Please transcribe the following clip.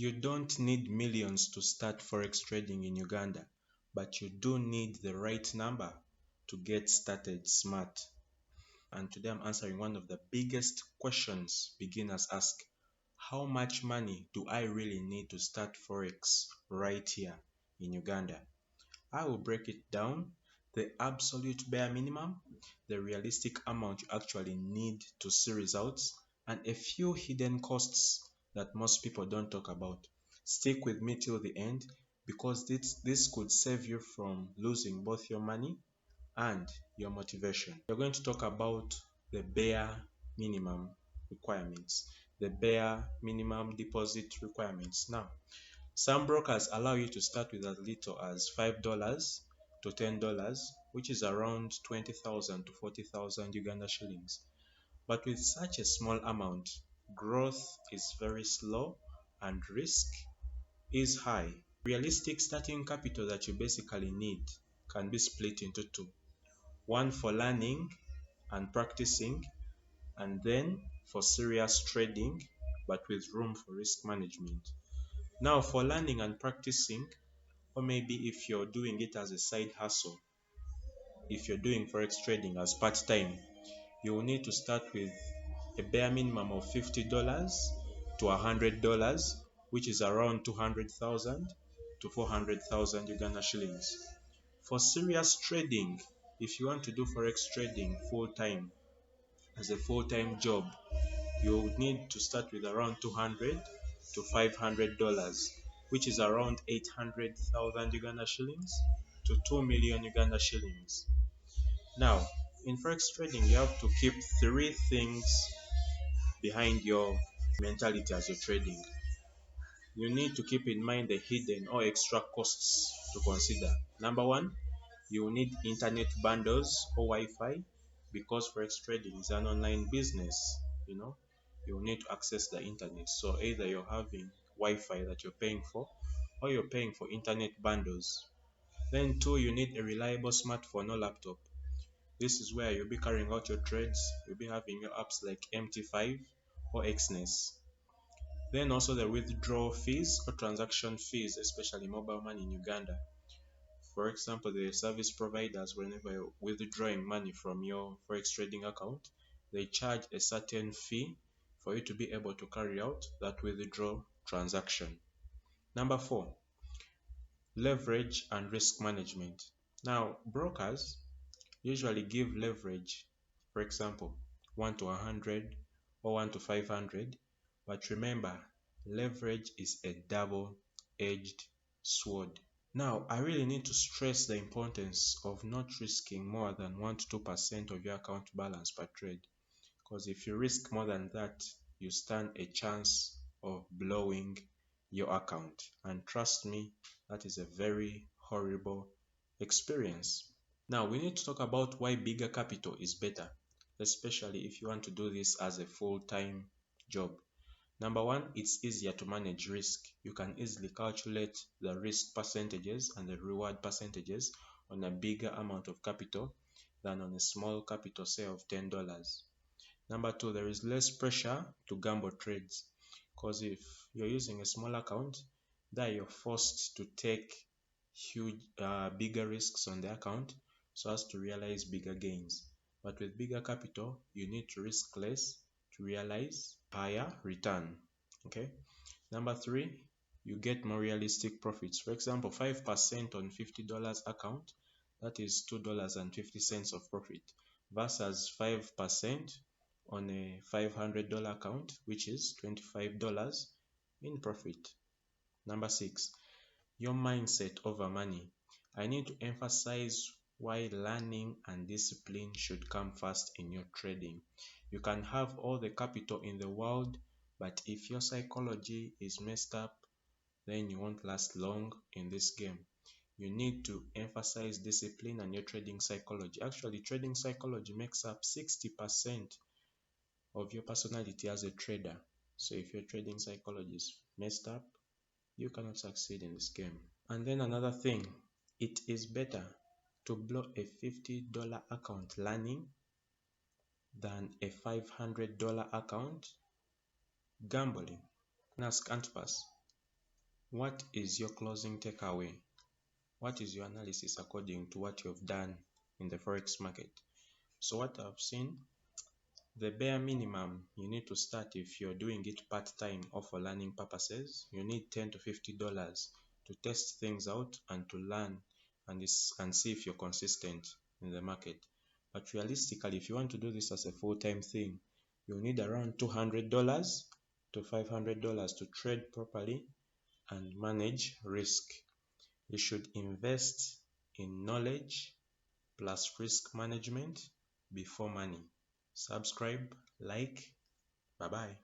You don't need millions to start forex trading in Uganda, but you do need the right number to get started smart. And today I'm answering one of the biggest questions beginners ask. How much money do I really need to start forex right here in Uganda? I will break it down, the absolute bare minimum, the realistic amount you actually need to see results, and a few hidden costs that most people don't talk about. Stick with me till the end because this could save you from losing both your money and your motivation. We're going to talk about the bare minimum requirements, the bare minimum deposit requirements. Now, some brokers allow you to start with as little as $5 to $10, which is around 20,000 to 40,000 Uganda shillings. But with such a small amount, growth is very slow and risk is high. Realistic starting capital that you basically need can be split into two. One for learning and practicing, and then for serious trading, but with room for risk management. Now, for learning and practicing, or maybe if you're doing it as a side hustle, if you're doing forex trading as part-time, you will need to start with a bare minimum of $50 to $100, which is around 200,000 to 400,000 Uganda shillings. For serious trading, if you want to do forex trading full-time as a full-time job, you would need to start with around $200 to $500, which is around 800,000 Uganda shillings to 2 million Uganda shillings. Now, in forex trading, you have to keep three things behind your mentality as you're trading. You need to keep in mind the hidden or extra costs to consider. Number one, you will need internet bundles or Wi-Fi because forex trading is an online business. You will need to access the internet. So either you're having Wi-Fi that you're paying for, or you're paying for internet bundles. Then two, you need a reliable smartphone or laptop. This is where you'll be carrying out your trades. You'll be having your apps like MT5 or Xness. Then also the withdrawal fees or transaction fees, especially mobile money in Uganda. For example, the service providers, whenever you're withdrawing money from your forex trading account, they charge a certain fee for you to be able to carry out that withdrawal transaction. Number four, leverage and risk management. Now, brokers usually give leverage, for example, 1 to 100 or 1 to 500, but remember, leverage is a double-edged sword. Now, I really need to stress the importance of not risking more than 1 to 2% of your account balance per trade, because if you risk more than that, you stand a chance of blowing your account, and trust me, that is a very horrible experience. Now, we need to talk about why bigger capital is better, especially if you want to do this as a full-time job. Number one, it's easier to manage risk. You can easily calculate the risk percentages and the reward percentages on a bigger amount of capital than on a small capital, say of $10. Number two, there is less pressure to gamble trades, because if you're using a small account, then you're forced to take bigger risks on the account so as to realize bigger gains. But with bigger capital, you need to risk less to realize higher return. Okay. Number three, you get more realistic profits. For example, 5% on $50 account, that is $2.50 of profit, versus 5% on a $500 account, which is $25 in profit. Number six, your mindset over money. I need to emphasize why learning and discipline should come first in your trading. You can have all the capital in the world, but if your psychology is messed up, then you won't last long in this game. You need to emphasize discipline and your trading psychology. Actually, trading psychology makes up 60% of your personality as a trader. So if your trading psychology is messed up, you cannot succeed in this game. And then another thing, it is better to blow a $50 account learning than a $500 account gambling. Fxantipas. What is your closing takeaway? What is your analysis according to what you've done in the forex market? So what I've seen, the bare minimum you need to start if you're doing it part-time or for learning purposes, you need $10 to $50 to test things out and to learn and see if you're consistent in the market. But realistically, if you want to do this as a full-time thing, you'll need around $200 to $500 to trade properly and manage risk. You should invest in knowledge plus risk management before money. Subscribe, like, bye bye.